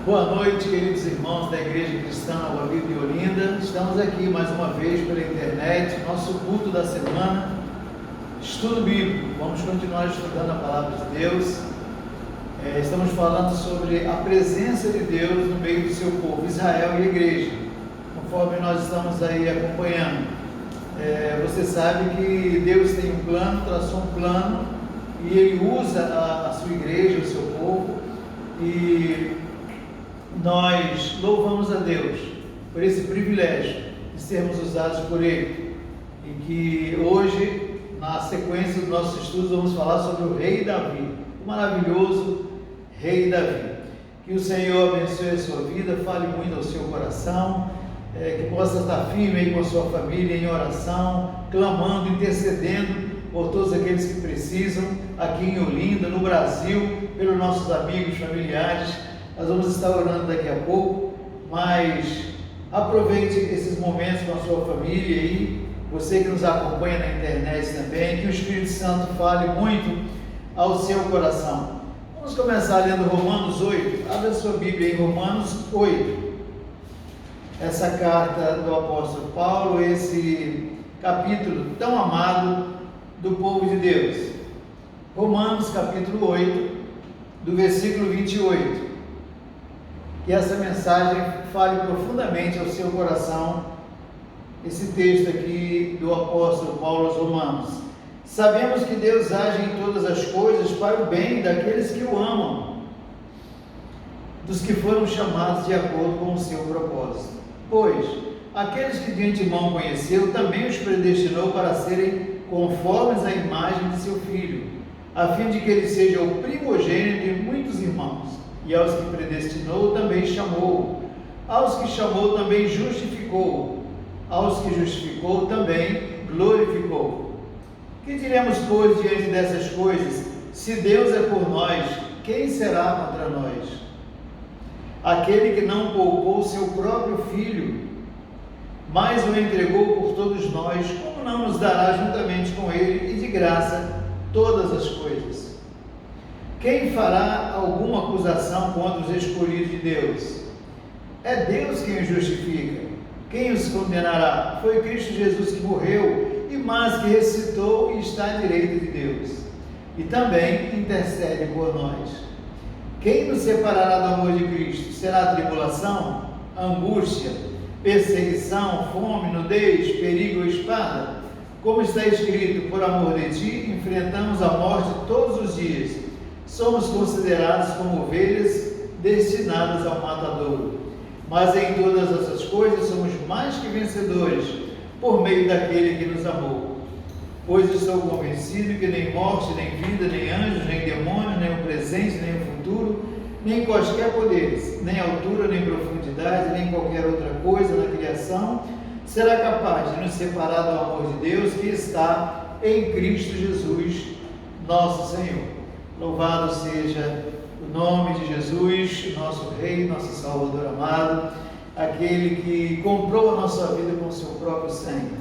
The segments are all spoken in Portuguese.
Boa noite, queridos irmãos da Igreja Cristã Nova Vida de Olinda. Estamos aqui mais uma vez pela internet, nosso culto da semana, estudo bíblico. Vamos continuar estudando a Palavra de Deus. Estamos falando sobre a presença de Deus no meio do seu povo, Israel e a Igreja, conforme nós estamos aí acompanhando. Você sabe que Deus tem um plano, traçou um plano, e Ele usa a sua Igreja, o seu povo, e nós louvamos a Deus por esse privilégio de sermos usados por Ele. E que hoje, na sequência dos nossos estudos, vamos falar sobre o rei Davi, o maravilhoso rei Davi. Que o Senhor abençoe a sua vida, fale muito ao seu coração, que possa estar firme aí com a sua família em oração, clamando, intercedendo por todos aqueles que precisam, aqui em Olinda, no Brasil, pelos nossos amigos, familiares. Nós vamos estar orando daqui a pouco, mas aproveite esses momentos com a sua família aí, você que nos acompanha na internet também, que o Espírito Santo fale muito ao seu coração. Vamos começar lendo Romanos 8, abra a sua Bíblia em Romanos 8, essa carta do apóstolo Paulo, esse capítulo tão amado do povo de Deus. Romanos capítulo 8, do versículo 28. Que essa mensagem fale profundamente ao seu coração, esse texto aqui do apóstolo Paulo aos Romanos. Sabemos que Deus age em todas as coisas para o bem daqueles que o amam, dos que foram chamados de acordo com o seu propósito. Pois, aqueles que de antemão conheceu, também os predestinou para serem conformes à imagem de seu Filho, a fim de que ele seja o primogênito de muitos irmãos. E aos que predestinou, também chamou. Aos que chamou, também justificou. Aos que justificou, também glorificou. Que diremos, pois, diante dessas coisas? Se Deus é por nós, quem será contra nós? Aquele que não poupou seu próprio Filho, mas o entregou por todos nós, como não nos dará juntamente com ele e de graça todas as coisas? Quem fará alguma acusação contra os escolhidos de Deus? É Deus quem os justifica. Quem os condenará? Foi Cristo Jesus que morreu, mas que ressuscitou e está à direita de Deus, e também intercede por nós. Quem nos separará do amor de Cristo? Será a tribulação, angústia, perseguição, fome, nudez, perigo ou espada? Como está escrito, por amor de ti, enfrentamos a morte todos os dias. Somos considerados como ovelhas destinadas ao matadouro. Mas em todas essas coisas somos mais que vencedores, por meio daquele que nos amou. Pois estou convencido que nem morte, nem vida, nem anjos, nem demônios, nem o presente, nem o futuro, nem quaisquer poderes, nem altura, nem profundidade, nem qualquer outra coisa na criação será capaz de nos separar do amor de Deus que está em Cristo Jesus, nosso Senhor. Louvado seja o nome de Jesus, nosso Rei, nosso Salvador amado, aquele que comprou a nossa vida com o seu próprio sangue.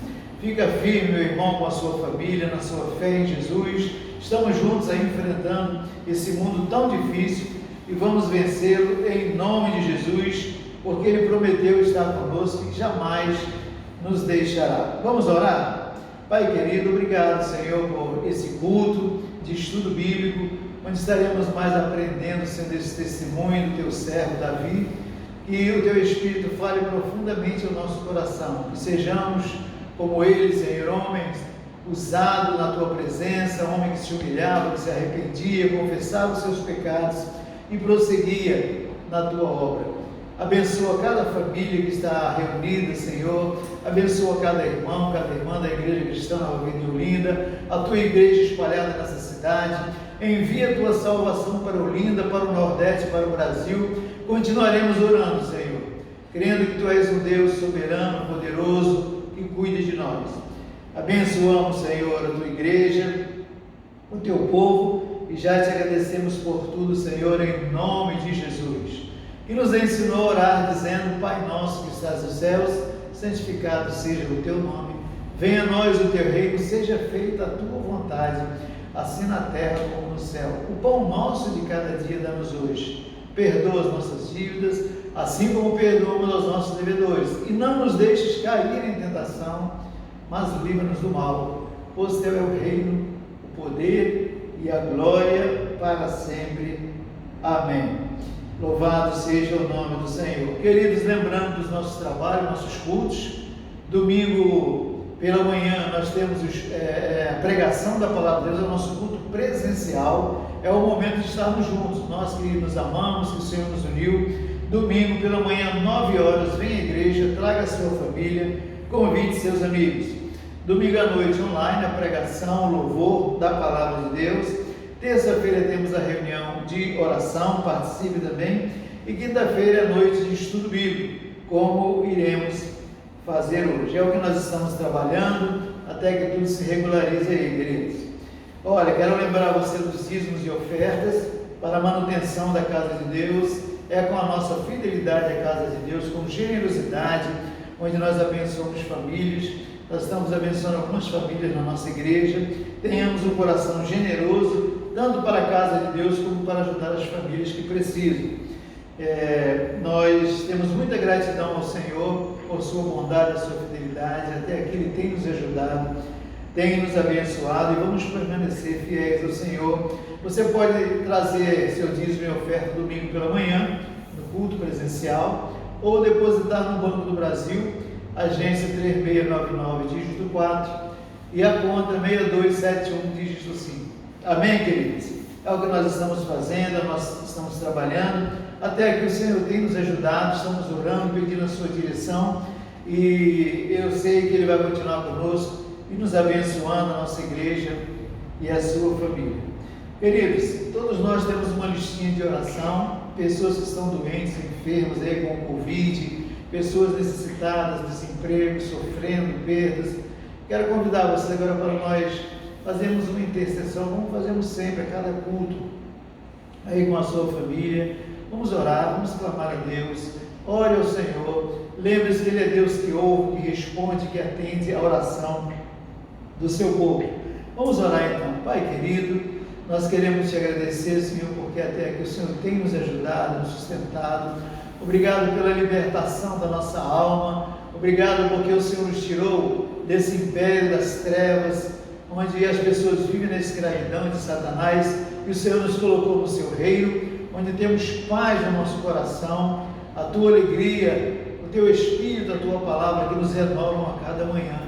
Fica firme, meu irmão, com a sua família, na sua fé em Jesus. Estamos juntos aí enfrentando esse mundo tão difícil e vamos vencê-lo em nome de Jesus, porque Ele prometeu estar conosco e jamais nos deixará. Vamos orar? Pai querido, obrigado, Senhor, por esse culto de estudo bíblico, onde estaremos mais aprendendo, sendo esse testemunho do Teu servo Davi, que o Teu Espírito fale profundamente ao nosso coração, que sejamos como ele, Senhor, homens usado na Tua presença, homem que se humilhava, que se arrependia, confessava os seus pecados e prosseguia na Tua obra. Abençoa cada família que está reunida, Senhor. Abençoa cada irmão, cada irmã da Igreja Cristã Nova Vida de Olinda, a Tua igreja espalhada nessa cidade. Envia a Tua salvação para Olinda, para o Nordeste, para o Brasil. Continuaremos orando, Senhor, crendo que Tu és um Deus soberano, poderoso, que cuida de nós. Abençoamos, Senhor, a Tua igreja, o Teu povo, e já Te agradecemos por tudo, Senhor, em nome de Jesus, que nos ensinou a orar dizendo: Pai nosso que estás nos céus, santificado seja o Teu nome, venha a nós o Teu reino, seja feita a Tua vontade, assim na terra como no céu. O pão nosso de cada dia dá-nos hoje, perdoa as nossas dívidas, assim como perdoamos aos nossos devedores. E não nos deixes cair em tentação, mas livra-nos do mal, pois teu é o reino, o poder e a glória para sempre. Amém. Louvado seja o nome do Senhor. Queridos, lembrando dos nossos trabalhos, nossos cultos, domingo pela manhã nós temos a pregação da Palavra de Deus, é o nosso culto presencial, é o momento de estarmos juntos, nós que nos amamos, que o Senhor nos uniu. Domingo pela manhã, 9 horas, vem à igreja, traga a sua família, convide seus amigos. Domingo à noite online, a pregação, o louvor da Palavra de Deus. Terça-feira temos a reunião de oração, participe também. E quinta-feira à noite de estudo bíblico, como iremos fazer hoje. É o que nós estamos trabalhando até que tudo se regularize aí, queridos. Olha, quero lembrar você dos dízimos e ofertas para a manutenção da casa de Deus. É com a nossa fidelidade à casa de Deus, com generosidade, onde nós abençoamos famílias. Nós estamos abençoando algumas famílias na nossa igreja. Tenhamos um coração generoso, tanto para a casa de Deus como para ajudar as famílias que precisam. Nós temos muita gratidão ao Senhor por sua bondade, a sua fidelidade. Até aqui Ele tem nos ajudado, tem nos abençoado, e vamos permanecer fiéis ao Senhor. Você pode trazer seu dízimo e oferta domingo pela manhã, no culto presencial, ou depositar no Banco do Brasil, agência 3699, dígito 4, e a conta 6271, dígito 5. Amém, queridos? É o que nós estamos fazendo, nós estamos trabalhando, até aqui o Senhor tem nos ajudado, estamos orando, pedindo a sua direção, e eu sei que Ele vai continuar conosco e nos abençoando, a nossa igreja e a sua família. Queridos, todos nós temos uma listinha de oração, pessoas que estão doentes, enfermas aí com o Covid, pessoas necessitadas, desemprego, sofrendo perdas. Quero convidar você agora para nós fazermos uma intercessão, como fazemos sempre a cada culto, aí com a sua família. Vamos orar, vamos clamar a Deus, ore ao Senhor, lembre-se que Ele é Deus que ouve, que responde, que atende a oração do seu povo. Vamos orar então. Pai querido, nós queremos te agradecer, Senhor, porque até aqui o Senhor tem nos ajudado, nos sustentado. Obrigado pela libertação da nossa alma, obrigado porque o Senhor nos tirou desse império das trevas, onde as pessoas vivem na escravidão de Satanás, e o Senhor nos colocou no seu reino, onde temos paz no nosso coração, a tua alegria, o teu Espírito, a tua palavra que nos renovam a cada manhã.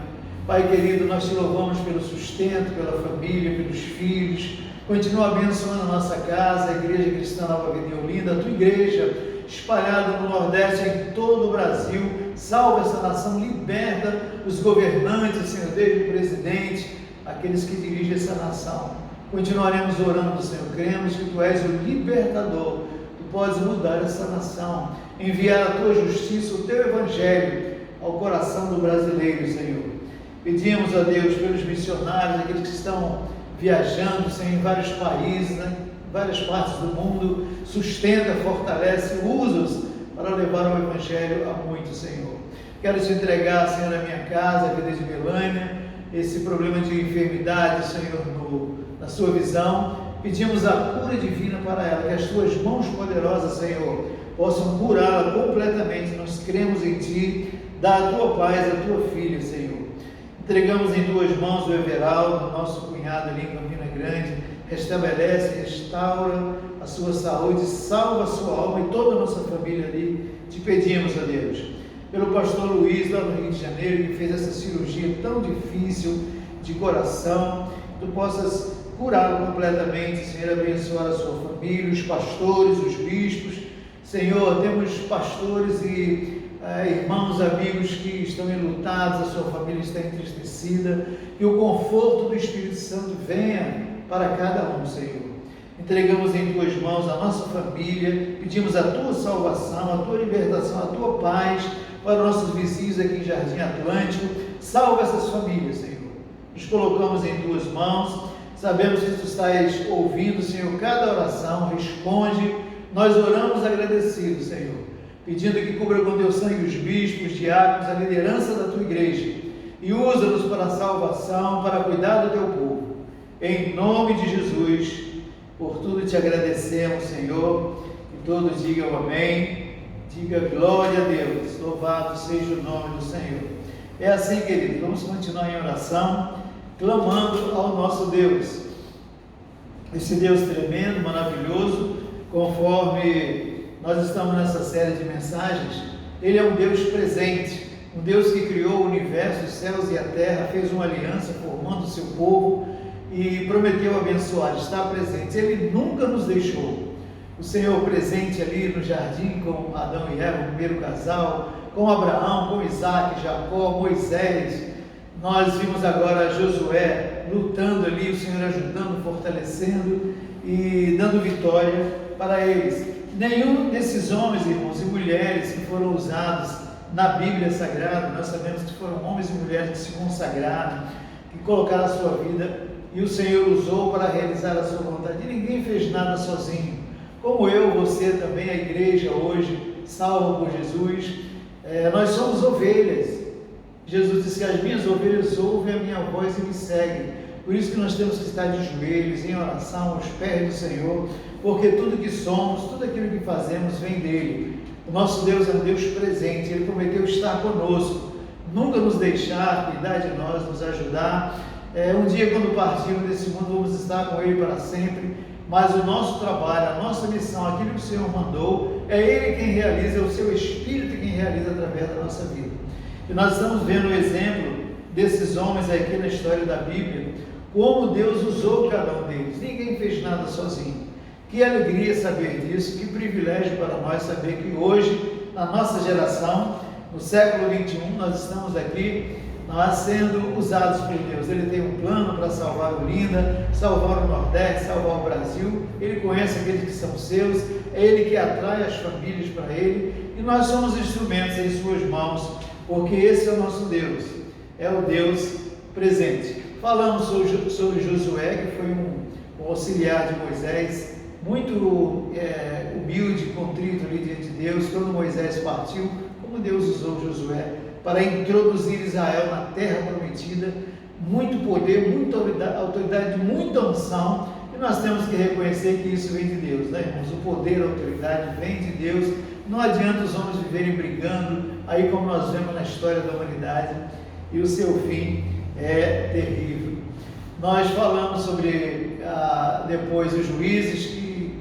Pai querido, nós te louvamos pelo sustento, pela família, pelos filhos. Continua abençoando a nossa casa, a Igreja Cristã Nova Vida em Olinda, a tua igreja espalhada no Nordeste, em todo o Brasil. Salva essa nação, liberta os governantes, Senhor, desde o presidente, aqueles que dirigem essa nação. Continuaremos orando, Senhor, cremos que Tu és o libertador, Tu podes mudar essa nação, enviar a Tua justiça, o Teu Evangelho ao coração do brasileiro, Senhor. Pedimos a Deus pelos missionários, aqueles que estão viajando, Senhor, em vários países, né? Várias partes do mundo, sustenta, fortalece, usa-os para levar o Evangelho a muitos, Senhor. Quero te entregar, Senhor, a minha casa, a vida de Melânia, esse problema de enfermidade, Senhor, na sua visão. Pedimos a cura divina para ela, que as tuas mãos poderosas, Senhor, possam curá-la completamente. Nós cremos em Ti, dá a tua paz à tua filha, Senhor. Entregamos em tuas mãos o Everaldo, nosso cunhado ali em Campina Grande. Restabelece, restaura a sua saúde, salva a sua alma e toda a nossa família ali. Te pedimos, a Deus, pelo pastor Luiz lá no Rio de Janeiro, que fez essa cirurgia tão difícil de coração, Tu possas curá-lo completamente, Senhor, abençoar a sua família, os pastores, os bispos. Senhor, temos pastores e irmãos, amigos que estão enlutados, a sua família está entristecida, que o conforto do Espírito Santo venha para cada um, Senhor. Entregamos em Tuas mãos a nossa família, pedimos a Tua salvação, a Tua libertação, a Tua paz para nossos vizinhos aqui em Jardim Atlântico. Salva essas famílias, Senhor. Nos colocamos em Tuas mãos, sabemos que Tu estás ouvindo, Senhor, cada oração, responde. Nós oramos agradecidos, Senhor, pedindo que cubra com Teu sangue os bispos, diáconos, a liderança da Tua igreja, e usa-nos para a salvação, para cuidar do Teu povo. Em nome de Jesus, por tudo te agradecemos, Senhor, e todos digam amém, diga glória a Deus, louvado seja o nome do Senhor. É assim, queridos, vamos continuar em oração, clamando ao nosso Deus, esse Deus tremendo, maravilhoso, conforme nós estamos nessa série de mensagens. Ele é um Deus presente, um Deus que criou o universo, os céus e a terra, fez uma aliança formando o seu povo e prometeu abençoar, está presente. Ele nunca nos deixou. O Senhor presente ali no jardim com Adão e Eva, o primeiro casal, com Abraão, com Isaac, Jacó, Moisés. Nós vimos agora Josué lutando ali, o Senhor ajudando, fortalecendo e dando vitória para eles. Nenhum desses homens, irmãos, e mulheres que foram usados na Bíblia Sagrada, nós sabemos que foram homens e mulheres que se consagraram, que colocaram a sua vida e o Senhor usou para realizar a sua vontade. E ninguém fez nada sozinho. Como eu, você também, a igreja hoje, salva por Jesus, nós somos ovelhas. Jesus disse: as minhas ovelhas ouvem a minha voz e me seguem. Por isso que nós temos que estar de joelhos, em oração, aos pés do Senhor, porque tudo que somos, tudo aquilo que fazemos vem dele. O nosso Deus é um Deus presente, Ele prometeu estar conosco, nunca nos deixar, cuidar de nós, nos ajudar. Um dia, quando partirmos desse mundo, vamos estar com Ele para sempre, mas o nosso trabalho, a nossa missão, aquilo que o Senhor mandou, é Ele quem realiza, é o Seu Espírito quem realiza através da nossa vida. E nós estamos vendo o exemplo desses homens aqui na história da Bíblia, como Deus usou cada um deles. Ninguém fez nada sozinho. Que alegria saber disso, que privilégio para nós saber que hoje, na nossa geração, no século XXI, nós estamos aqui, nós sendo usados por Deus. Ele tem um plano para salvar Olinda, salvar o Nordeste, salvar o Brasil. Ele conhece aqueles que são seus, é Ele que atrai as famílias para Ele, e nós somos instrumentos em suas mãos, porque esse é o nosso Deus, é o Deus presente. Falamos sobre Josué, que foi um auxiliar de Moisés, muito humilde, contrito ali diante de Deus. Quando Moisés partiu, como Deus usou Josué para introduzir Israel na terra prometida, muito poder, muita autoridade, muita unção, e nós temos que reconhecer que isso vem de Deus, né, irmãos? O poder, a autoridade vem de Deus. Não adianta os homens viverem brigando, aí como nós vemos na história da humanidade, e o seu fim é terrível. Nós falamos sobre depois os juízes, que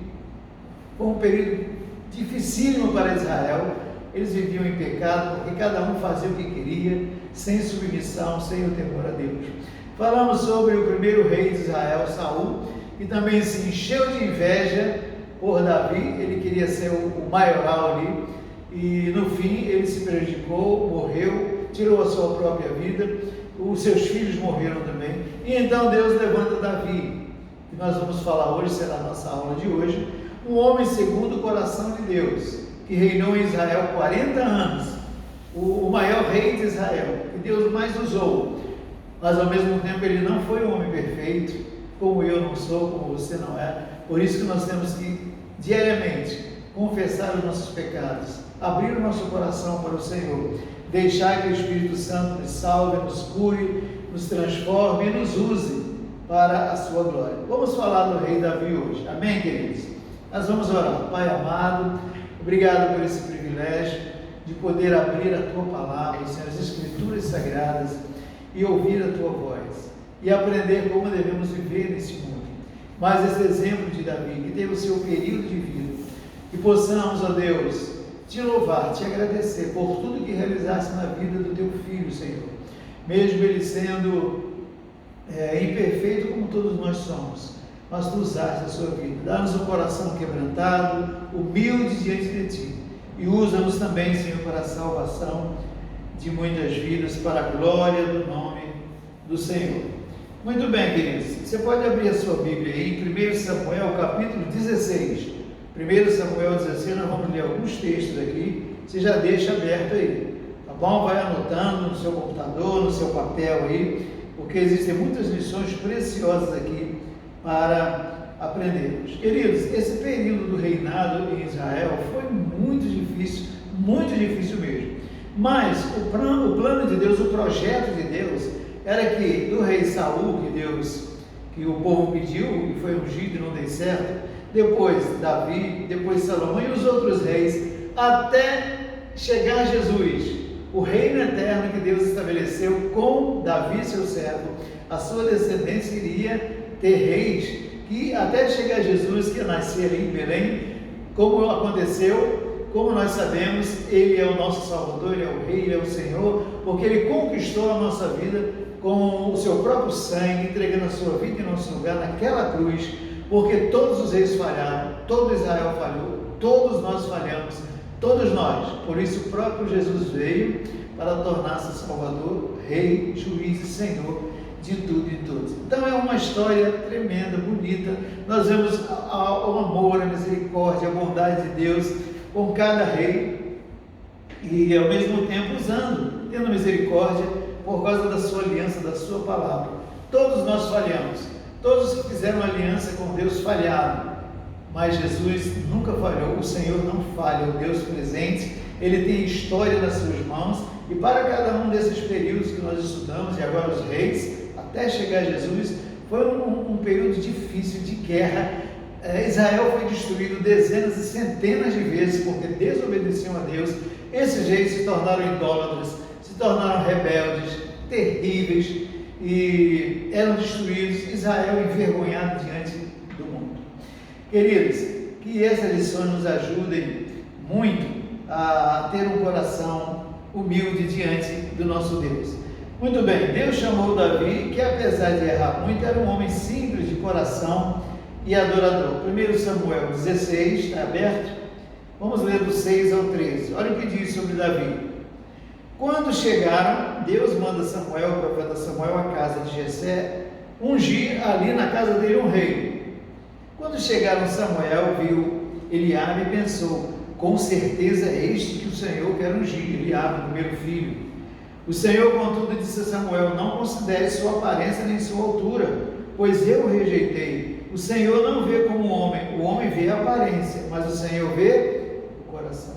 foi um período dificílimo para Israel. Eles viviam em pecado, porque cada um fazia o que queria, sem submissão, sem o temor a Deus. Falamos sobre o primeiro rei de Israel, Saul, que também se encheu de inveja por Davi. Ele queria ser o maioral ali, e no fim ele se prejudicou, morreu, tirou a sua própria vida, os seus filhos morreram também. E então Deus levanta Davi, que nós vamos falar hoje, será a nossa aula de hoje, um homem segundo o coração de Deus, que reinou em Israel 40 anos, o maior rei de Israel, que Deus mais usou, mas ao mesmo tempo ele não foi um homem perfeito, como eu não sou, como você não é. Por isso que nós temos que diariamente confessar os nossos pecados, abrir o nosso coração para o Senhor, deixar que o Espírito Santo nos salve, nos cure, nos transforme e nos use para a sua glória. Vamos falar do rei Davi hoje, amém, queridos? Nós vamos orar. Pai amado, obrigado por esse privilégio de poder abrir a Tua Palavra, Senhor, as Escrituras Sagradas, e ouvir a Tua voz, e aprender como devemos viver nesse mundo. Mas esse exemplo de Davi, que teve o seu período de vida, que possamos, ó Deus, Te louvar, Te agradecer por tudo que realizaste na vida do Teu Filho, Senhor, mesmo ele sendo imperfeito como todos nós somos, mas Tu usaste a sua vida. Dá-nos um coração quebrantado, humilde diante de Ti, e usa-nos também, Senhor, para a salvação de muitas vidas, para a glória do nome do Senhor. Muito bem, queridos, você pode abrir a sua Bíblia aí em 1 Samuel, capítulo 16. 1 Samuel 16, nós vamos ler alguns textos aqui, você já deixa aberto aí, tá bom? Vai anotando no seu computador, no seu papel aí, porque existem muitas lições preciosas aqui para aprendermos. Queridos, esse período do reinado em Israel foi muito difícil mesmo. Mas o plano de Deus, o projeto de Deus, era que do rei Saul, que o povo pediu e foi ungido e não deu certo, depois Davi, depois Salomão e os outros reis, até chegar Jesus, o reino eterno que Deus estabeleceu com Davi, seu servo. A sua descendência iria ter reis, que até chegar Jesus, que ia nascer ali em Belém, como aconteceu, como nós sabemos, Ele é o nosso Salvador, Ele é o Rei, Ele é o Senhor, porque Ele conquistou a nossa vida com o seu próprio sangue, entregando a sua vida em nosso lugar naquela cruz, porque todos os reis falharam, todo Israel falhou, todos nós falhamos, todos nós. Por isso o próprio Jesus veio para tornar-se Salvador, Rei, Juiz e Senhor de tudo e todos. Então é uma história tremenda, bonita. Nós vemos o amor, a misericórdia, a bondade de Deus com cada rei e ao mesmo tempo tendo misericórdia por causa da sua aliança, da sua palavra. Todos nós falhamos, todos que fizeram aliança com Deus falharam, mas Jesus nunca falhou. O Senhor não falha, é o Deus presente. Ele tem história nas suas mãos, e para cada um desses períodos que nós estudamos, e agora os reis, até chegar a Jesus, foi um período difícil de guerra. Israel foi destruído dezenas e centenas de vezes porque desobedeciam a Deus. Esses reis se tornaram idólatras, se tornaram rebeldes, terríveis, e eram destruídos. Israel envergonhado diante do mundo. Queridos, que essas lições nos ajudem muito a ter um coração humilde diante do nosso Deus. Muito bem, Deus chamou Davi, que apesar de errar muito, era um homem simples de coração e adorador. 1 Samuel 16, está aberto? Vamos ler do 6 ao 13. Olha o que diz sobre Davi. Quando chegaram, Deus manda Samuel, o profeta Samuel, à casa de Jessé, ungir ali na casa dele um rei. Quando chegaram, Samuel viu Eliabe e pensou: com certeza é este que o Senhor quer ungir, Eliabe, o primeiro filho. O Senhor, contudo, disse a Samuel: não considere sua aparência nem sua altura, pois eu o rejeitei. O Senhor não vê como o homem vê a aparência, mas o Senhor vê o coração.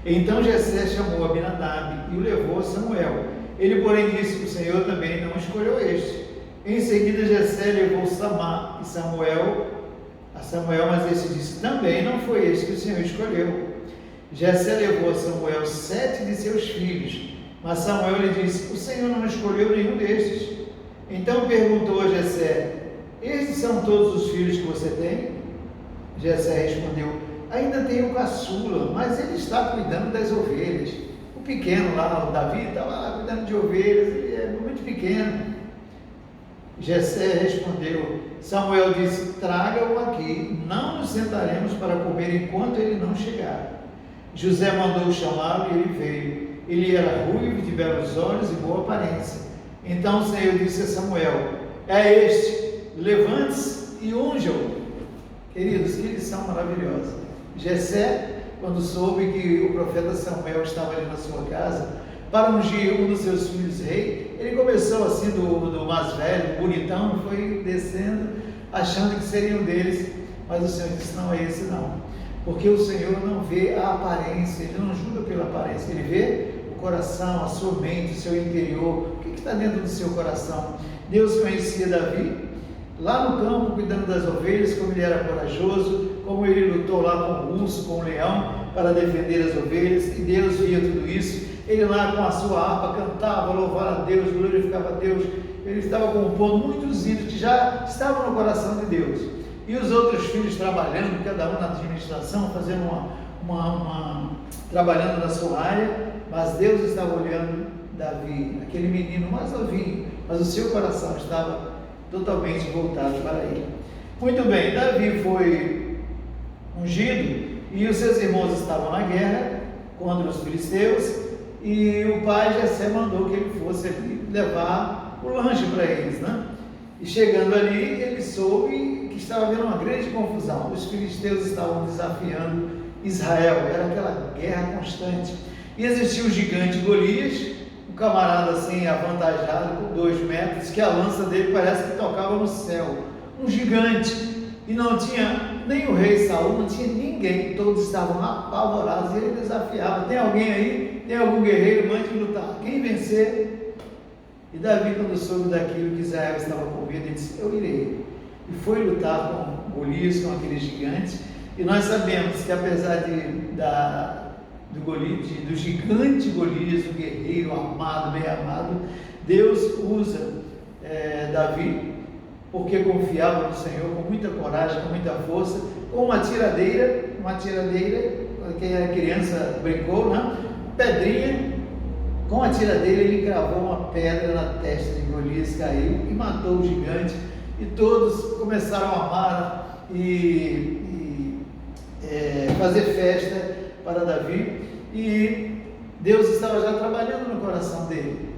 Então Jessé chamou Abinadab e o levou a Samuel. Ele, porém, disse que o Senhor também não escolheu este. Em seguida, Jessé levou Samá e Samuel, mas este disse: também não foi este que o Senhor escolheu. Jessé levou a Samuel 7 de seus filhos, mas Samuel lhe disse: o Senhor não escolheu nenhum destes. Então perguntou a Jessé: estes são todos os filhos que você tem? Jessé respondeu: ainda tenho o caçula, mas ele está cuidando das ovelhas. O pequeno lá, o Davi, estava lá cuidando de ovelhas, ele é muito pequeno. Jessé respondeu. Samuel disse: traga-o aqui, não nos sentaremos para comer enquanto ele não chegar. José mandou chamá-lo e ele veio. Ele era ruivo, de belos olhos e boa aparência. Então o Senhor disse a Samuel: é este, levante-se e unja-o. Queridos, que lição maravilhosa. Jessé, quando soube que o profeta Samuel estava ali na sua casa para ungir um dos seus filhos rei, ele começou assim do mais velho, bonitão, foi descendo, achando que seria um deles, mas o Senhor disse: não é esse não, porque o Senhor não vê a aparência, Ele não julga pela aparência, Ele vê o coração, a sua mente, o seu interior, o que está dentro do seu coração. Deus conhecia Davi lá no campo, cuidando das ovelhas, como ele era corajoso, como ele lutou lá com o urso, com o leão, para defender as ovelhas, e Deus via tudo isso. Ele lá com a sua harpa cantava, louvava a Deus, glorificava a Deus. Ele estava compondo muitos hinos que já estavam no coração de Deus. E os outros filhos trabalhando, cada um na administração, fazendo trabalhando na sua área, mas Deus estava olhando Davi, aquele menino mais novinho, mas o seu coração estava totalmente voltado para ele. Muito bem, Davi foi ungido e os seus irmãos estavam na guerra contra os filisteus, e o pai Jessé mandou que ele fosse ali levar o lanche para eles, né? E chegando ali, ele soube que estava havendo uma grande confusão. Os filisteus estavam desafiando Israel, era aquela guerra constante. E existia o gigante Golias, um camarada assim avantajado com 2 metros, que a lança dele parece que tocava no céu. Um gigante. E não tinha nem o rei Saul, não tinha ninguém, todos estavam apavorados, e ele desafiava: tem alguém aí? Tem algum guerreiro? Mande lutar. Quem vencer? E Davi, quando soube daquilo que Israel estava com medo, ele disse: eu irei. E foi lutar com Golias, com aqueles gigantes, e nós sabemos que apesar do gigante Golias, um guerreiro amado, bem amado, Deus usa Davi, porque confiava no Senhor, com muita coragem, com muita força, com uma tiradeira, que a criança brincou, né? Pedrinha, com a tiradeira ele cravou uma pedra na testa de Golias, caiu e matou o gigante, e todos começaram a amar e fazer festa para Davi, e Deus estava já trabalhando no coração dele.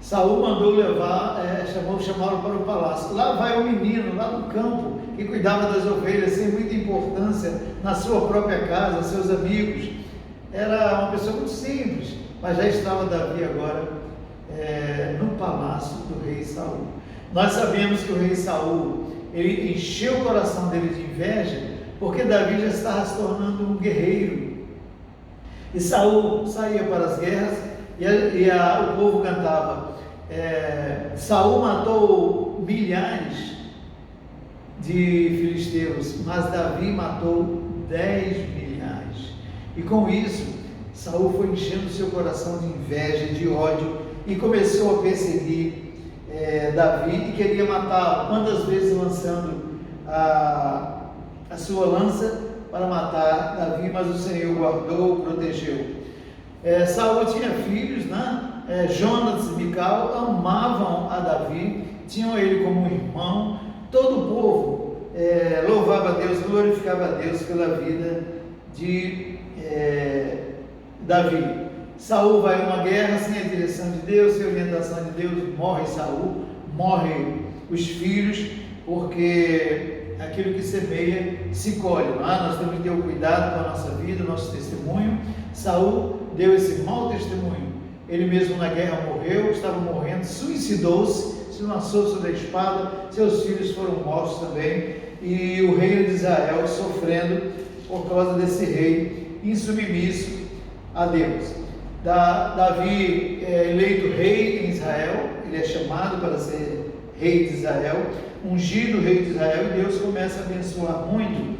Saul mandou chamá-lo para o palácio. Lá vai um menino, lá no campo, que cuidava das ovelhas, sem muita importância, na sua própria casa, seus amigos. Era uma pessoa muito simples, mas já estava Davi agora no palácio do rei Saul. Nós sabemos que o rei Saul, ele encheu o coração dele de inveja, porque Davi já estava se tornando um guerreiro. E Saul saía para as guerras, o povo cantava, Saul matou milhares de filisteus, mas Davi matou 10 milhares. E com isso, Saul foi enchendo seu coração de inveja, de ódio, e começou a perseguir Davi e queria matá-lo, quantas vezes lançando a sua lança para matar Davi, mas o Senhor guardou, protegeu. Saul tinha filhos, né? Jonas e Mical amavam a Davi, tinham ele como irmão. Todo o povo louvava a Deus, glorificava a Deus pela vida de Davi. Saul vai a uma guerra sem a direção de Deus, sem a orientação de Deus, morre Saul, morrem os filhos, porque aquilo que semeia se colhe. Nós temos que ter o cuidado com a nossa vida, o nosso testemunho. Saul deu esse mau testemunho. Ele mesmo na guerra morreu, estava morrendo, suicidou-se, se lançou sobre a espada, seus filhos foram mortos também, e o reino de Israel sofrendo por causa desse rei insubmisso a Deus. Davi é eleito rei em Israel, ele é chamado para ser rei de Israel, ungido rei de Israel, e Deus começa a abençoar muito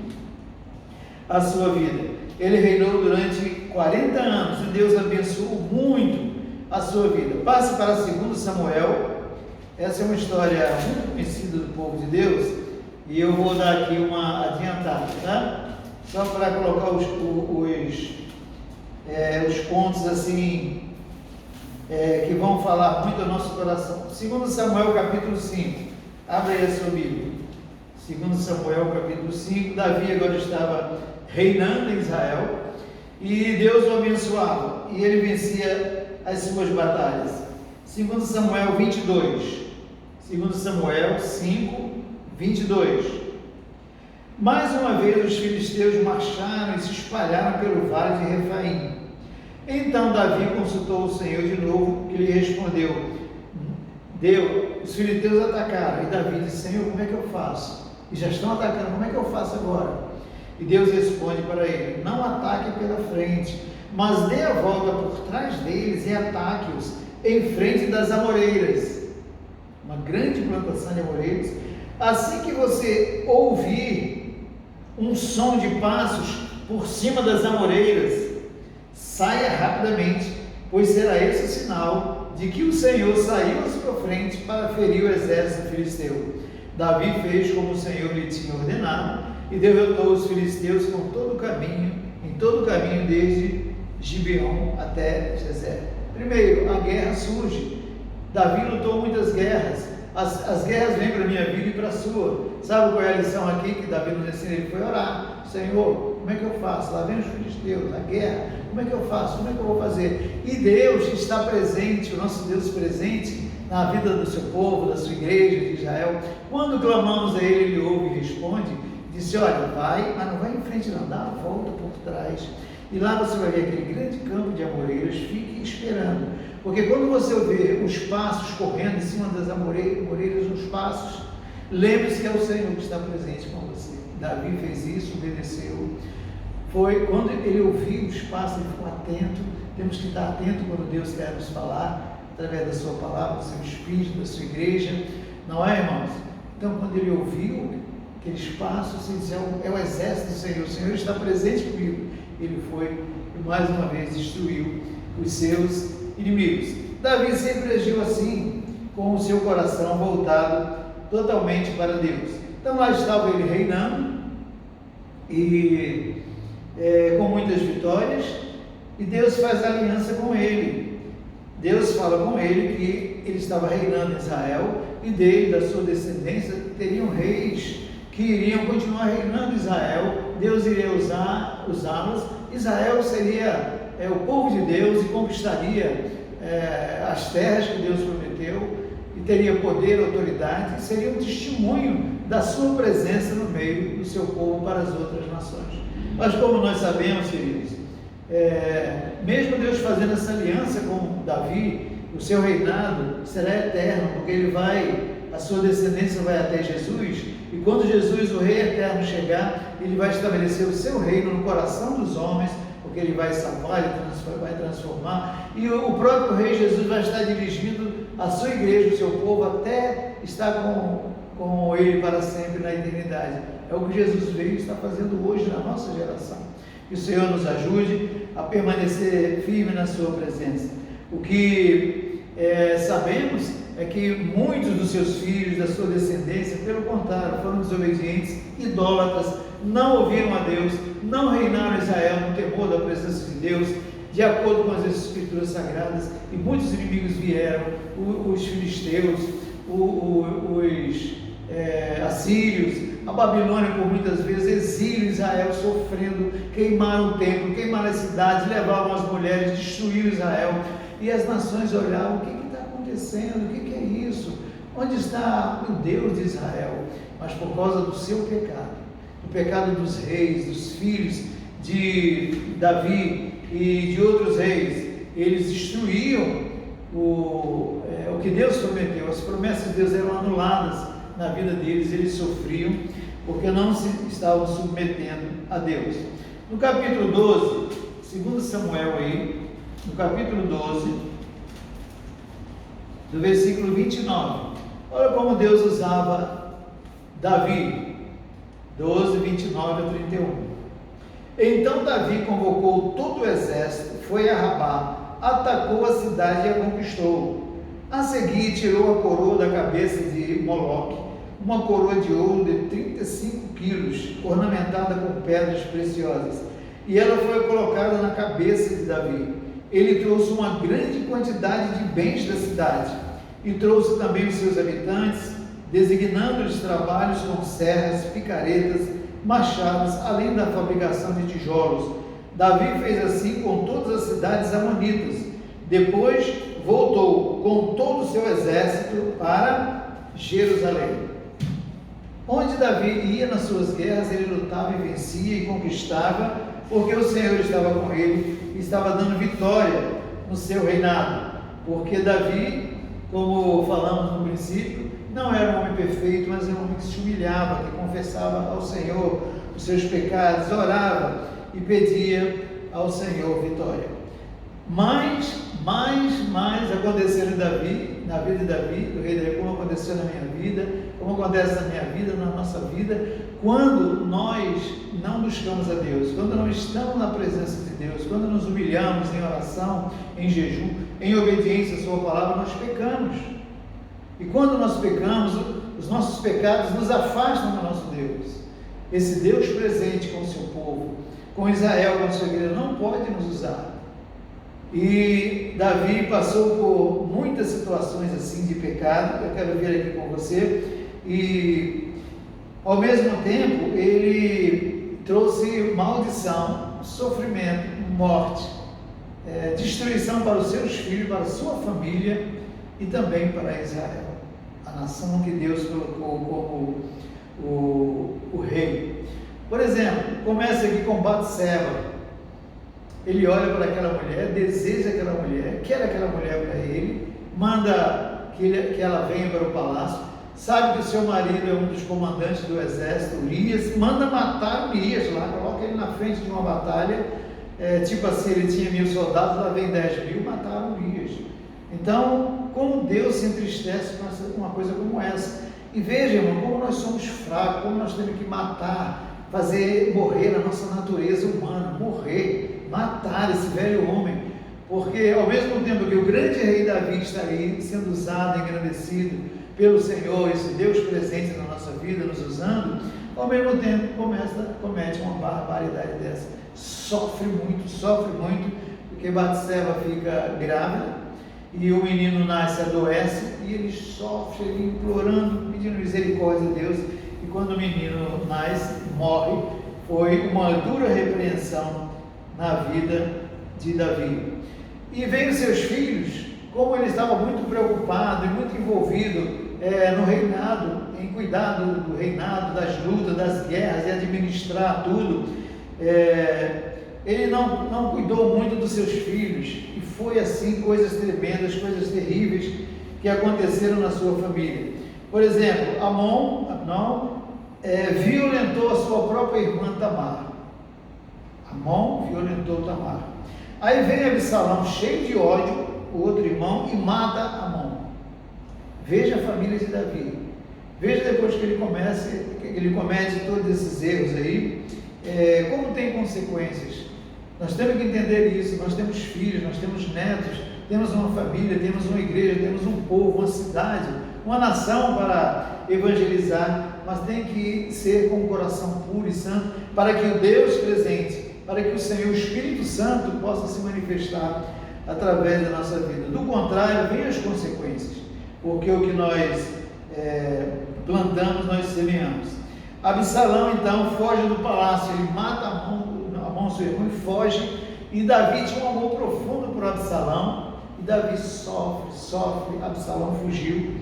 a sua vida. Ele reinou durante 40 anos e Deus abençoou muito a sua vida. Passe para 2 Samuel. Essa é uma história muito conhecida do povo de Deus, e eu vou dar aqui uma adiantada, tá? Só para colocar os pontos assim que vão falar muito ao nosso coração. 2 Samuel capítulo 5, abre aí a sua Bíblia. 2 Samuel capítulo 5, Davi agora estava reinando em Israel, e Deus o abençoava, e ele vencia as suas batalhas. 2 Samuel 22, 2 Samuel 5, 22. Mais uma vez os filisteus marcharam e se espalharam pelo vale de Refaim. Então Davi consultou o Senhor de novo, que lhe respondeu: os filisteus atacaram. E Davi disse: Senhor, como é que eu faço? E já estão atacando, como é que eu faço agora? E Deus responde para ele: não ataque pela frente, mas dê a volta por trás deles e ataque-os em frente das amoreiras. Uma grande plantação de amoreiras. Assim que você ouvir um som de passos por cima das amoreiras, saia rapidamente, pois será esse o sinal de que o Senhor saiu à sua frente para ferir o exército filisteu. Davi fez como o Senhor lhe tinha ordenado e derrotou os filisteus em todo o caminho desde Gibeon até Gezer. Primeiro, a guerra surge. Davi lutou muitas guerras. As guerras vêm para a minha vida e para a sua. Sabe qual é a lição aqui que Davi nos ensina? Ele foi orar: Senhor, como é que eu faço? Lá vem os filisteus, a guerra, como é que eu faço? Como é que eu vou fazer? E Deus está presente, o nosso Deus presente na vida do seu povo, da sua igreja de Israel. Quando clamamos a Ele, Ele ouve e responde. Disse: olha, vai, mas não vai em frente não, dá a volta por trás. E lá você vai ver aquele grande campo de amoreiras, fique esperando. Porque quando você vê os passos correndo em cima das amoreiras, os passos, lembre-se que é o Senhor que está presente com você. Davi fez isso, obedeceu. Foi quando ele ouviu os passos, ele ficou atento. Temos que estar atento quando Deus quer nos falar, através da sua palavra, do seu Espírito, da sua igreja. Não é, irmãos? Então, quando ele ouviu aquele espaço, assim, dizer, é o exército do Senhor, o Senhor está presente comigo. Ele foi e mais uma vez destruiu os seus inimigos. Davi sempre agiu assim, com o seu coração voltado totalmente para Deus. Então lá estava ele reinando, e com muitas vitórias, e Deus faz aliança com ele. Deus fala com ele que ele estava reinando em Israel, e dele, da sua descendência, teriam reis que iriam continuar reinando em Israel. Deus iria usá-los. Israel seria o povo de Deus e conquistaria as terras que Deus prometeu, e teria poder, autoridade, e seria um testemunho da sua presença no meio do seu povo para as outras nações. Mas como nós sabemos, queridos, mesmo Deus fazendo essa aliança com Davi, o seu reinado será eterno, porque a sua descendência vai até Jesus, e quando Jesus, o Rei eterno, chegar, ele vai estabelecer o seu reino no coração dos homens, porque ele vai salvar, ele vai transformar, e o próprio Rei Jesus vai estar dirigindo a sua igreja, o seu povo, até estar com ele para sempre na eternidade. É o que Jesus veio e está fazendo hoje na nossa geração. Que o Senhor nos ajude a permanecer firme na sua presença. O que sabemos é que muitos dos seus filhos, da sua descendência, pelo contrário, foram desobedientes, idólatras, não ouviram a Deus, não reinaram em Israel no temor da presença de Deus, de acordo com as Escrituras Sagradas, e muitos inimigos vieram, os filisteus, os assírios, a Babilônia, por muitas vezes, exílio Israel, sofrendo, queimaram o templo, queimaram as cidades, levavam as mulheres, destruíram Israel, e as nações olhavam: o que está acontecendo? O que é isso? Onde está o Deus de Israel? Mas por causa do seu pecado, do pecado dos reis, dos filhos de Davi e de outros reis, eles destruíam o que Deus prometeu. As promessas de Deus eram anuladas na vida deles, eles sofriam porque não se estavam submetendo a Deus. No capítulo 12, 2 Samuel aí, no capítulo 12, do versículo 29, olha como Deus usava Davi, 12, 29 a 31. Então Davi convocou todo o exército, foi a Rabá, atacou a cidade e a conquistou. A seguir tirou a coroa da cabeça de Moloque, uma coroa de ouro de 35 quilos, ornamentada com pedras preciosas, e ela foi colocada na cabeça de Davi. Ele trouxe uma grande quantidade de bens da cidade, e trouxe também os seus habitantes, designando-lhes trabalhos com serras, picaretas, machados, além da fabricação de tijolos. Davi fez assim com todas as cidades amonitas. Depois voltou com todo o seu exército para Jerusalém. Onde Davi ia nas suas guerras, ele lutava e vencia e conquistava, porque o Senhor estava com ele e estava dando vitória no seu reinado. Porque Davi, como falamos no princípio, não era um homem perfeito, mas era um homem que se humilhava, que confessava ao Senhor os seus pecados, orava e pedia ao Senhor vitória. Mais aconteceu em Davi, na vida de Davi, do rei Davi, como aconteceu na minha vida, como acontece na minha vida, na nossa vida, quando nós não buscamos a Deus, quando não estamos na presença de Deus, quando nos humilhamos em oração, em jejum, em obediência à sua palavra, nós pecamos. E quando nós pecamos, os nossos pecados nos afastam do nosso Deus. Esse Deus presente com o seu povo, com Israel, com a sua igreja, não pode nos usar. E Davi passou por muitas situações assim de pecado, eu quero ver aqui com você, e ao mesmo tempo ele trouxe maldição, sofrimento, morte, destruição para os seus filhos, para a sua família e também para Israel, a nação que Deus colocou como o rei. Por exemplo, começa aqui com Batseba. Ele olha para aquela mulher, deseja aquela mulher, quer aquela mulher para ele, manda que ela venha para o palácio, sabe que o seu marido é um dos comandantes do exército, Urias, manda matar Urias lá, coloca ele na frente de uma batalha, tipo assim, ele tinha 1000 soldados, lá vem 10.000, mataram Urias. Então, como Deus se entristece com uma coisa como essa? E veja, irmão, como nós somos fracos, como nós temos que matar, fazer morrer a nossa natureza humana, morrer, matar esse velho homem, porque ao mesmo tempo que o grande rei Davi está aí sendo usado, engrandecido pelo Senhor, esse Deus presente na nossa vida, nos usando, ao mesmo tempo comete uma barbaridade dessa, sofre muito, porque Batseba fica grávida, e o menino nasce, adoece, e ele sofre, ele implorando, pedindo misericórdia a Deus, e quando o menino nasce, morre, foi uma dura repreensão na vida de Davi. E veio seus filhos, como ele estava muito preocupado e muito envolvido no reinado, em cuidar do reinado, das lutas, das guerras, e administrar tudo, ele não cuidou muito dos seus filhos, e foi assim coisas tremendas, coisas terríveis que aconteceram na sua família. Por exemplo, Amon violentou a sua própria irmã Tamar. Amon violentou Tamar. Aí vem Absalão cheio de ódio, o outro irmão, e mata Amon. Veja a família de Davi. Veja depois que ele comete todos esses erros aí, como tem consequências. Nós temos que entender isso. Nós temos filhos, nós temos netos, temos uma família, temos uma igreja, temos um povo, uma cidade, uma nação para evangelizar, mas tem que ser com o coração puro e santo, para que o Deus presente, para que o Senhor, o Espírito Santo, possa se manifestar através da nossa vida. Do contrário, vem as consequências, porque o que nós plantamos, nós semeamos. Absalão então foge do palácio, ele mata Amon, seu irmão, e foge, e Davi tinha um amor profundo por Absalão, e Davi sofre, Absalão fugiu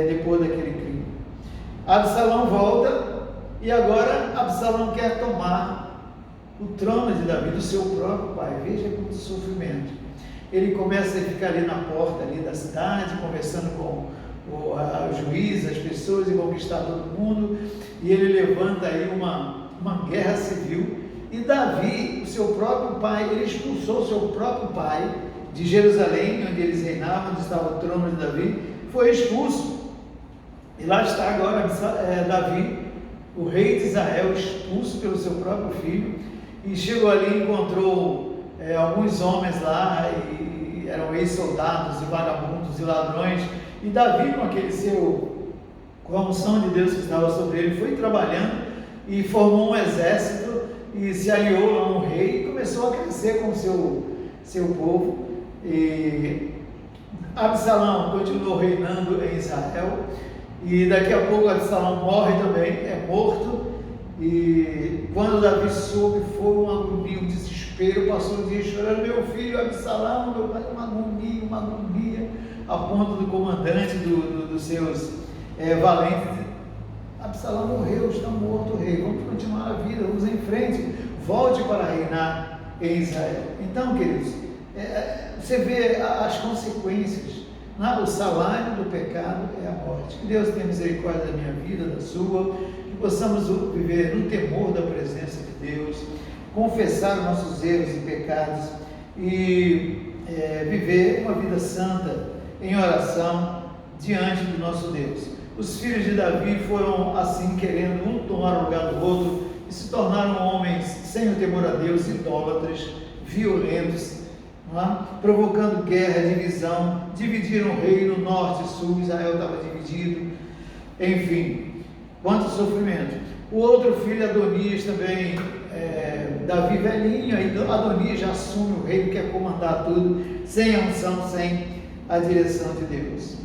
depois daquele crime. Absalão volta, e agora Absalão quer tomar o trono de Davi, do seu próprio pai. Veja quanto sofrimento. Ele começa a ficar ali na porta ali da cidade, conversando com os juízes, as pessoas, e conquistar todo mundo, e ele levanta aí uma guerra civil, e Davi, o seu próprio pai, ele expulsou o seu próprio pai de Jerusalém, onde eles reinavam, onde estava o trono de Davi, foi expulso, e lá está agora Davi, o rei de Israel, expulso pelo seu próprio filho, e chegou ali e encontrou alguns homens lá, e eram ex-soldados, e vagabundos, e ladrões, e Davi, com a unção de Deus que estava sobre ele, foi trabalhando, e formou um exército, e se aliou a um rei, e começou a crescer com o seu povo, e Absalão continuou reinando em Israel, e daqui a pouco Absalão morre também, é morto, e quando Davi soube, foi uma agonia, um desespero, passou o dia chorando, meu filho Absalão, meu pai, uma agonia, a ponto do comandante dos seus valentes, Absalão morreu, está morto o rei, vamos continuar a vida, vamos em frente, volte para reinar em Israel. Então, queridos, você vê as consequências, o salário do pecado é a morte. Que Deus tenha misericórdia da minha vida, da sua, que possamos viver no temor da presença de Deus, confessar os nossos erros e pecados e viver uma vida santa em oração diante do nosso Deus. Os filhos de Davi foram assim, querendo um tomar o lugar do outro, e se tornaram homens sem o temor a Deus, idólatras, violentos, provocando guerra, divisão, dividiram o reino norte e sul, Israel estava dividido, enfim, quanto sofrimento. O outro filho, Adonias, também, Davi velhinho, aí Adonias já assume o reino, quer comandar tudo, sem a unção, sem a direção de Deus.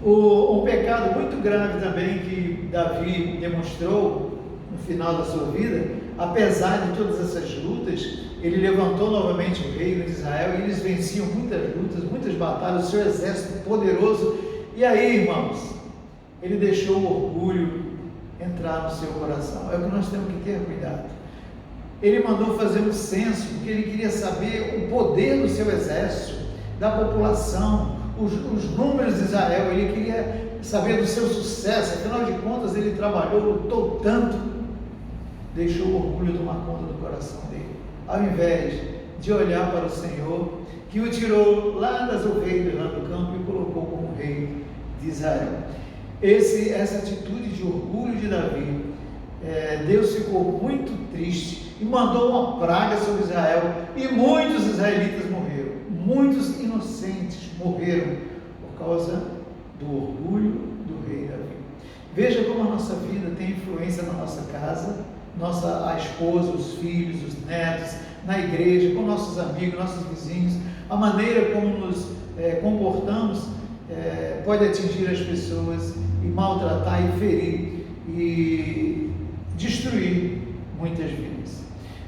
Um pecado muito grave também que Davi demonstrou no final da sua vida, apesar de todas essas lutas, ele levantou novamente o reino de Israel, e eles venciam muitas lutas, muitas batalhas, o seu exército poderoso, e aí, irmãos, ele deixou o orgulho entrar no seu coração. É o que nós temos que ter cuidado. Ele mandou fazer um censo, porque ele queria saber o poder do seu exército, da população, os números de Israel, ele queria saber do seu sucesso, afinal de contas ele trabalhou, lutou tanto, deixou o orgulho tomar conta do coração dele, ao invés de olhar para o Senhor, que o tirou lá das ovelhas, lá do campo, e colocou como rei de Israel. essa atitude de orgulho de Davi, Deus ficou muito triste e mandou uma praga sobre Israel, e muitos israelitas morreram, muitos inocentes morreram por causa do orgulho do rei Davi. Veja como a nossa vida tem influência na nossa casa, a esposa, os filhos, os netos, na igreja, com nossos amigos, nossos vizinhos. A maneira como nos comportamos pode atingir as pessoas e maltratar e ferir e destruir muitas vidas.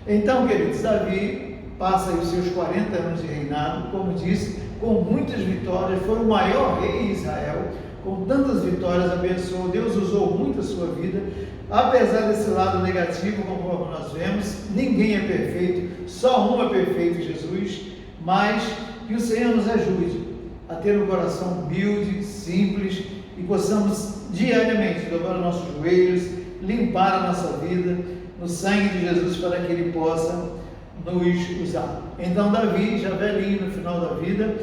Então, queridos, Davi passa aí os seus 40 anos de reinado, como disse, com muitas vitórias, foi o maior rei em Israel, com tantas vitórias, abençoou, Deus usou muito a sua vida, apesar desse lado negativo, conforme nós vemos, ninguém é perfeito, só um é perfeito, Jesus, mas que o Senhor nos ajude a ter um coração humilde, simples, e possamos diariamente dobrar os nossos joelhos, limpar a nossa vida no sangue de Jesus, para que Ele possa nos usar. Então Davi, já velhinho no final da vida,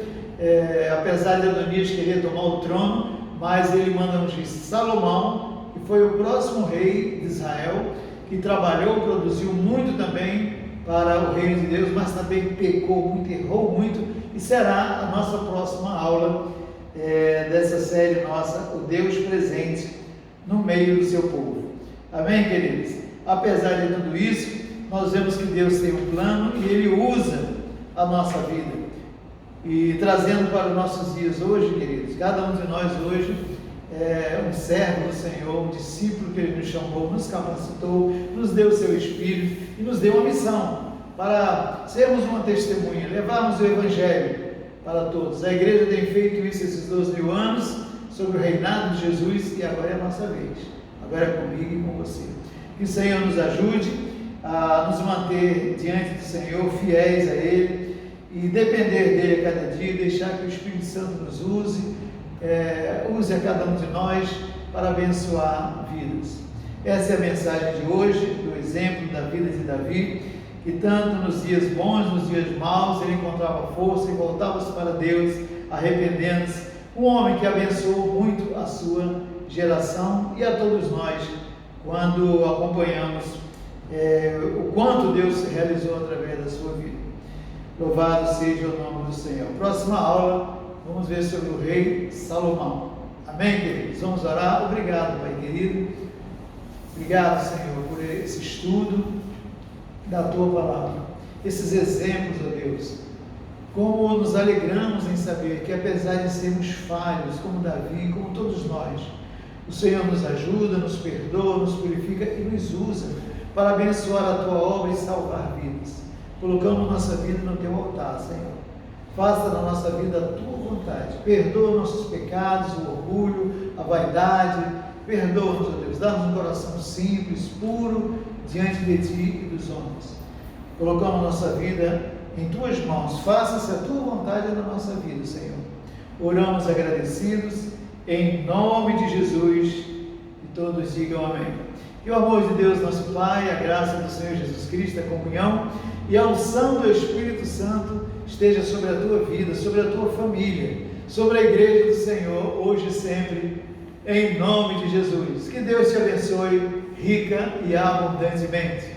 apesar de Adonias querer tomar o trono, mas ele manda ungir Salomão, que foi o próximo rei de Israel, que trabalhou, produziu muito também para o reino de Deus, mas também pecou muito, errou muito, e será a nossa próxima aula dessa série nossa, o Deus presente no meio do seu povo. Amém, queridos? Apesar de tudo isso, nós vemos que Deus tem um plano e Ele usa a nossa vida. E trazendo para os nossos dias hoje, queridos, cada um de nós hoje é um servo do Senhor, um discípulo que Ele nos chamou, nos capacitou, nos deu o seu Espírito e nos deu uma missão para sermos uma testemunha, levarmos o Evangelho para todos. A igreja tem feito isso esses 12.000 anos, sobre o reinado de Jesus, e agora é a nossa vez. Agora é comigo e com você. Que o Senhor nos ajude a nos manter diante do Senhor, fiéis a Ele, e depender dEle a cada dia, deixar que o Espírito Santo nos use a cada um de nós para abençoar vidas. Essa é a mensagem de hoje, do exemplo da vida de Davi, que tanto nos dias bons, nos dias maus, ele encontrava força e voltava-se para Deus, arrependendo-se. Um homem que abençoou muito a sua geração e a todos nós, quando acompanhamos o quanto Deus realizou através da sua vida. Louvado seja o nome do Senhor. Próxima aula, vamos ver sobre o rei Salomão. Amém, queridos? Vamos orar. Obrigado, Pai querido. Obrigado, Senhor, por esse estudo da Tua Palavra. Esses exemplos, ó Deus, como nos alegramos em saber que, apesar de sermos falhos, como Davi, como todos nós, o Senhor nos ajuda, nos perdoa, nos purifica e nos usa para abençoar a Tua obra e salvar vidas. Colocamos nossa vida no Teu altar, Senhor. Faça na nossa vida a Tua vontade. Perdoa nossos pecados, o orgulho, a vaidade. Perdoa-nos, ó Deus. Dá-nos um coração simples, puro, diante de Ti e dos homens. Colocamos nossa vida em Tuas mãos. Faça-se a Tua vontade na nossa vida, Senhor. Oramos agradecidos, em nome de Jesus, e todos digam amém. Que o amor de Deus, nosso Pai, a graça do Senhor Jesus Cristo, a comunhão e a unção do Espírito Santo esteja sobre a tua vida, sobre a tua família, sobre a igreja do Senhor, hoje e sempre, em nome de Jesus. Que Deus te abençoe rica e abundantemente.